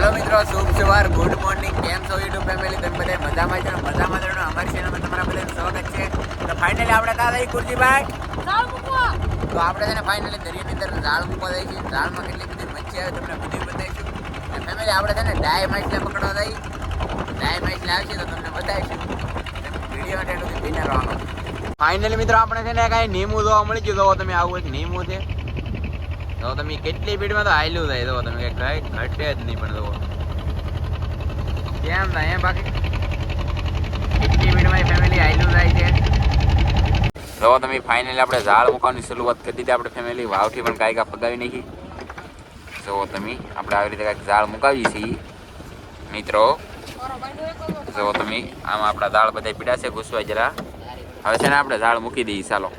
Hello मित्रों, शुभ सवार, good morning. केम छो यूट्यूब फैमिली? તમે બધા મજામાં છો? મજામાં છો? અમારી ચેનલમાં તમારા બધાનું સ્વાગત છે। તો ફાઇનલી આપણે કાં થઈ કુરજીભાઈ ઝાડ મૂકવા? તો આપણે છે ને ફાઇનલી દરિયાની અંદર ઝાડ મૂકવા જાય છે। ઝાડમાં કેટલી બધી મચ્છી આવે તમને બધું બતાવીશું। અને ફેમિલી આપણે છે ને ડાય માછલા પકડવા જઈ, ડાય માછલા આવશે તો તમને બતાવીશું। વિડીયો માટે એટલું બિના રહેવાનું। ફાઇનલી મિત્રો આપણે છે ને કાંઈ નીમું જોવા મળી ગયું। તો તમે આવું એક નીમું છે તો તમે કેટલી સ્પીડમાં તો હાલ્યું જાય તો તમે કઈ ઘટે જ નહીં પણ તો કેમ થાય બાકી કેટલી સ્પીડમાં ફેમિલી હાલ્યું જાય છે। તો તમે ફાઇનલી આપણે ઝાડ મૂકવાની શરૂઆત કરી દીધી। આપણે ફેમિલી વાવથી પણ કાંઈ ફગાવી નાખી। જો તમે આપણે આવી રીતે કાંઈક ઝાડ મુકાવીએ છીએ મિત્રો। જો તમે આમાં આપણા ઝાડ બધા પીડા છે ઘૂસવા જરા। હવે છે ને આપણે ઝાડ મૂકી દઈએ ચાલો।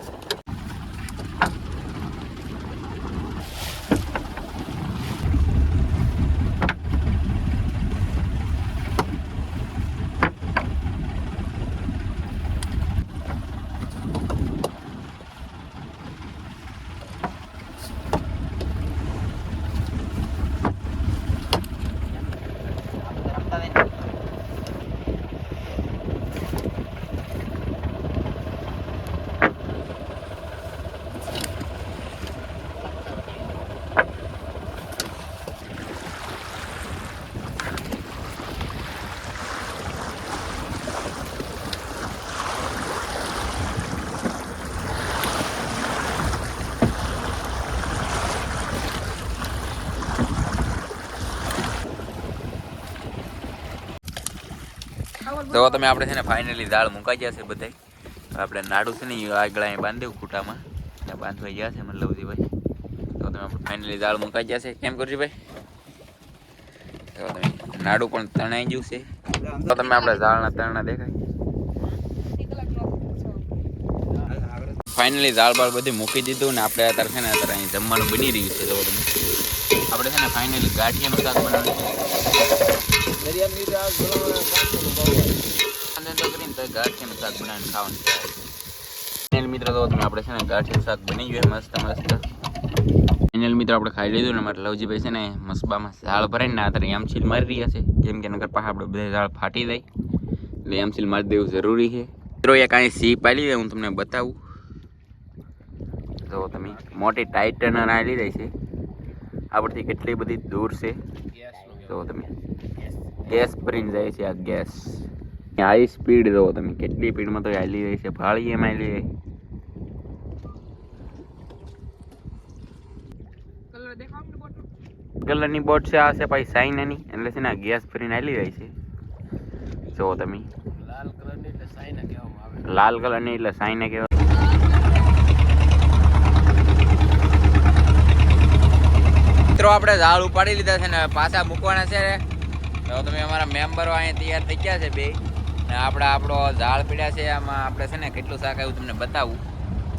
તો તમે આપણે છે ને ફાઇનલી ઝાડ મુકાઈ ગયા છે બધા। આપણે નાડું છે ને આગળ અહીં બાંધ્યું ખૂટામાં ત્યાં બાંધવા ગયા છે મતલબજીભાઈ। તો તમે આપણે ફાઇનલી ઝાડ મુકાઈ ગયા છે કેમ કરજો ભાઈ? તો તમે નાડું પણ તણાઈ ગયું છે। તો તમે આપણે ઝાડના તરણા દેખાય। ફાઇનલી ઝાડ બાળ બધી મૂકી દીધું ને આપણે અત્યારે છે ને અત્યારે અહીં જમવાનું બની રહ્યું છે। તો તમે આપણે છે ને ફાઇનલી ગાંઠિયાનું શાક બનાવ્યું છે। ગાંઠિયાનું શાક બનાવીને ખાવાનું ફાઇનલ મિત્રો। તો તમે આપણે છે ને ગાંઠિયાનું શાક બની ગયું મસ્ત મસ્ત ફાઇનલ મિત્રો। આપણે ખાઈ લીધું ને મારે લવજીભાઈ છે ને મસબામાં ઝાડ ભરાઈને અત્યારે એમસીલ મારી રહ્યા છે કેમ કે નગર પાસે આપણે બધા ઝાડ ફાટી જાય એટલે એમસીલ મારી દેવું જરૂરી છે મિત્રો। એ કાંઈ સી પાલી જાય હું તમને બતાવું। તો તમે મોટી ટાઇટનર આવેલી જાય છે આપણથી કેટલી બધી દૂર છે। તો તમે ગેસ ભરીને જાય છે આ ગેસ હાઈ સ્પીડ। જો તમે કેટલી સ્પીડમાં તો હાલી રહી છે ભાળી એમ હાલી રહી। કલરની બોટ છે આ છે ભાઈ સાઈનાની એટલે છે ને આ ગેસ ભરીને હાલી રહી છે। જો તમે લાલ કલરની એટલે સાઈના કહેવાય। મિત્રો આપણે ઝાડ ઉપાડી લીધા છે ને પાછા મૂકવાના છે। તો તમે અમારા મેમ્બરો અહીંયા તૈયાર થઈ ગયા છે બે ને આપણો ઝાડ પીડ્યા છે આમાં આપણે છે ને કેટલું શાક આવ્યું તમને બતાવું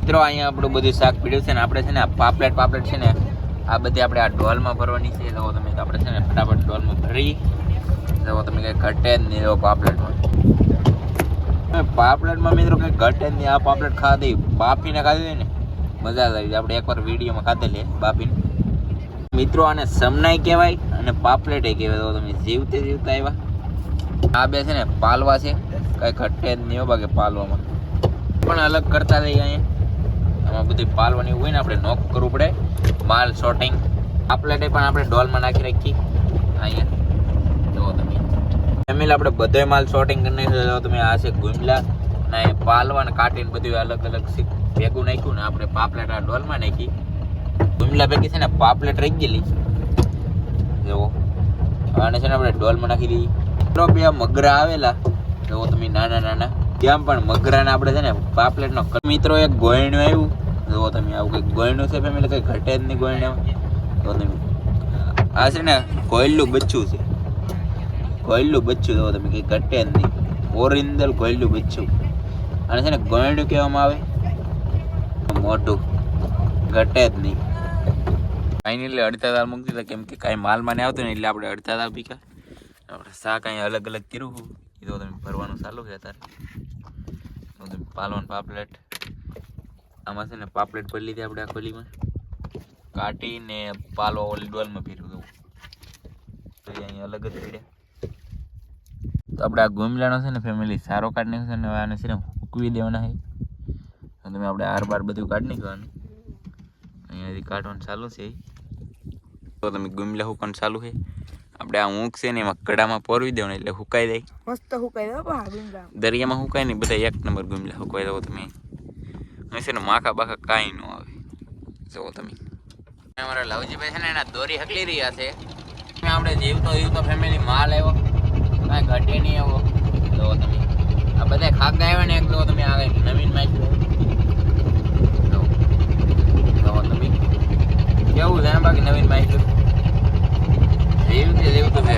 મિત્રો। અહીંયા આપણું બધું શાક પીડ્યું છે ને આપણે છે ને પાપલેટ છે ને આ બધી આપણે આ ડોલમાં ભરવાની છે। તો તમે આપણે છે ને ફટાફટ ડોલમાં ભરી જો તમે કંઈ ઘટે જ નહીં। એવો પાપલેટમાં મિત્રો કંઈ ઘટે જ નહીં। આ પાપલેટ ખાધી બાફીને ખાધી ને મજા આવી જાય। આપણે એકવાર વિડીયોમાં ખાધેલી બાફીને મિત્રો। આને સમનાઈ કહેવાય અને પાપલેટ કહેવાય। તો તમે જીવતે જીવતા આવ્યા આ બે છે ને પાલવા છે કઈ ઘટે જ નહીં બાકી પાલવામાં પણ અલગ કરતા રહીએ। અહીંયા આમાં બધી પાલવાની હોય ને આપણે નોક કરવું પડે માલ શોર્ટિંગ। પાપલેટે પણ આપણે ડોલમાં નાખી રાખી અહીંયા। જો તમે ફેમિલી આપણે બધો માલ શોર્ટિંગ કરી નાખ્યો। તમે આ છે ગુમલા ને પાલવા ને કાઢીને બધું અલગ અલગ ભેગું નાખ્યું ને આપણે પાપલેટ આ ડોલમાં નાખી। ગુમલા ભેગી છે ને પાપલેટ રહી ગયેલી જુઓ આને છે ને આપણે ડોલમાં નાખી દઈએ મિત્રો। બે મગરા આવેલા જુઓ તમે નાના નાના ત્યાં પણ મગરાને આપણે છે ને પાપલેટનો મિત્રો એક ગોયણું આવ્યું જુઓ તમે આવું કંઈક ગોયણું છે ફેમિલી કંઈ ઘટે જ નહીં ગોયણું। તો તમે આ છે ને કોયલું બચ્ચું છે કોયલું બચ્ચું જુઓ તમે કંઈ ઘટે જ નહીં ઓરિજિનલ કોયલું બચ્ચું। અને છે ને ગોયણું કહેવામાં આવે મોટું ઘટે જ નહીં। ફાઇનલી અડધા દાળ મૂકી દીધા કેમ કે કાંઈ માલમાં નહીં આવતું ને એટલે આપણે અડધા દાળ પીકા આપણે શાક અહીંયા અલગ અલગ કર્યું એ તો તમે ભરવાનું ચાલુ છે અત્યારે। તો તમે પાલવાનું પાપલેટ આમાં છે ને પાપલેટ ભરી લીધી આપણે આ ખોલીમાં કાઢીને પાલો ઓલી ડોલમાં ફેરવું દઉં તો અહીંયા અલગ જ પડ્યા. તો આપણે આ ગુમલાનો છે ને ફેમિલી સારો કાઢી નાખ્યો છે ને આને છે ને હૂકવી દેવાના છે. તમે આપણે આર બાર બધું કાઢી નાખવાનું. અહીંયાથી કાઢવાનું ચાલુ છે. તો તમે ગુમલા હુકવાનું ચાલુ છે. આપણે આ ઊંઘ છે ને એમાં કડામાં પોરવી દેવાનું એટલે હુકાઈ જાય. મસ્ત હુકાઈ જાય. દરિયામાં હુકાય ને બધા એક નંબર ગુમલા હુકાઈ દો તમે. અહીં છે ને માખા બાખા કાંઈ ન આવે. જુઓ તમે અમારા લવજીભાઈ છે ને એના દોરી હકલી રહ્યા છે. આપણે જીવતો ફેમિલી માલ આવ્યો કાંઈ ઘટે નહીં આવો. જુઓ તમે આ બધા ખાગા આવ્યા ને એક જુઓ તમે આ નવીન માછલું જુઓ તમે કેવું છે બાકી નવીન માછલું જેવું છે.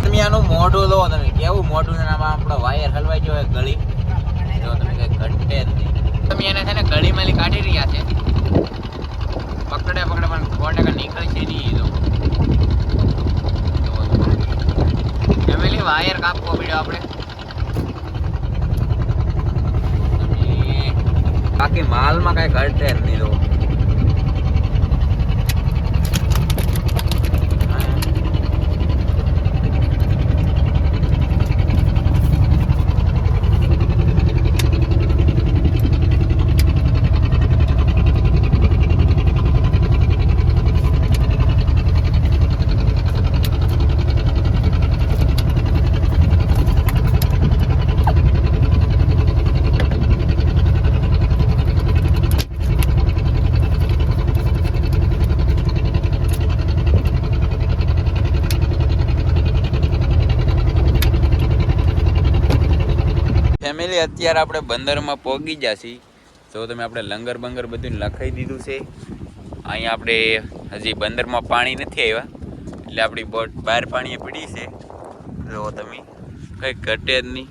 તમે આનું મોઢું જુઓ તમે કેવું મોઢું છે. આમાં આપણો વાયર હલવાઈ ગયો હોય ગળી જો તમે કઈ ઘટે જ નહીં. તમે એને છે ને ગળીમાંથી કાઢી રહ્યા છે. પકડે પણ 100% નીકળે છે નહીં. ફેમિલી વાયર કાપવો પડ્યો આપણે. બાકી માલમાં કઈ ઘટે જ નહીં. ફેમિલી અત્યારે આપણે બંદરમાં પહોંચી ગયા છીએ. તો તમે આપણે લંગર બંગર બધું લખાઈ દીધું છે. અહીંયા આપણે હજી બંદરમાં પાણી નથી આવ્યા એટલે આપણી બોટ બહાર પાણીએ પડી છે. જો તમે કંઈ ઘટે જ નહીં.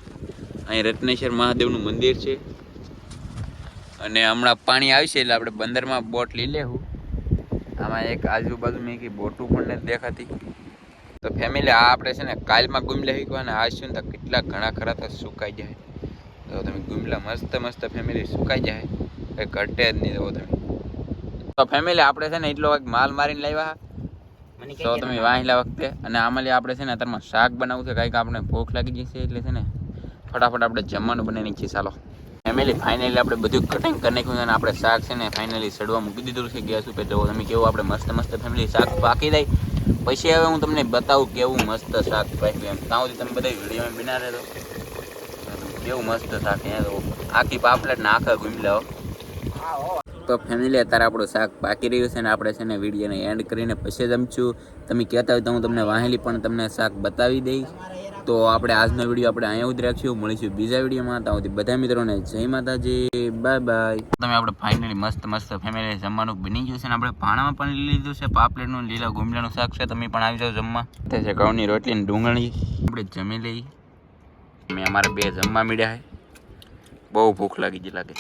અહીં રત્નેશ્વર મહાદેવનું મંદિર છે અને હમણાં પાણી આવશે એટલે આપણે બંદરમાં બોટ લઈ લેવું. આમાં એક આજુબાજુ મેં કે બોટું પણ નથી દેખાતી. તો ફેમિલી આ આપણે છે ને કાલમાં ગુમલા શીખવા ને આજ સુધી કેટલા ઘણા ખરા તો સુકાઈ જાય. તો તમે ગુમલા મસ્ત ફેમિલી સુકાઈ જાય કંઈ ઘટે જ નહીં. તમે તો ફેમિલી આપણે છે ને એટલો માલ મારીને લાવ્યા તો તમે વાહેલા વખતે. અને આમાં આપણે છે ને અત્યારમાં શાક બનાવવું છે. કાંઈક આપણે ભૂખ લાગી જશે એટલે છે ને ફટાફટ આપણે જમવાનું બનાવી નાખીએ. ચાલો ફેમિલી ફાઇનલી આપણે બધું કટિંગ કરી નાખ્યું છે અને આપણે શાક છે ને ફાઇનલી સડવા મૂકી દીધું છે ગેસ ઉપર. જો તમે કેવું આપણે મસ્ત ફેમિલી શાક પાકી જાય પછી હવે હું તમને બતાવું કેવું મસ્ત શાક પાક્યું એમ. ત્યાં સુધી તમે બધા વિડીયોમાં બના રહેજો. કેવું મસ્ત શાક અહીંયા આખી પાપલેટ ને આખા ગુમલા. તો ફેમિલી અત્યારે આપણું શાક પાકી રહ્યું છે ને આપણે છે ને વિડીયોને એન્ડ કરીને પછી જમશું. તમે કહેતા હોય તો હું તમને વાહેલી પણ તમને શાક બતાવી દઈશ. તો આપણે આજનો વિડીયો આપણે અહીંયા જ રાખીશું. મળીશું બીજા વિડીયોમાં. ત્યાં સુધી બધા મિત્રોને જય માતાજી, બાય બાય. તમે આપણે ફાઇનલી મસ્ત ફેમિલી જમવાનું બની ગયું છે ને આપણે ભાણામાં પણ લીધું છે પાપલેટનું લીલા ગુમલાનું શાક છે. તમે પણ આવી જાઓ જમવા. તે છે ઘઉંની રોટલી ને ડુંગળી. આપણે જમી લઈએ. અમે અમારે બે જમવા મળ્યા છે. બહુ ભૂખ લાગી ગઈ લાગે.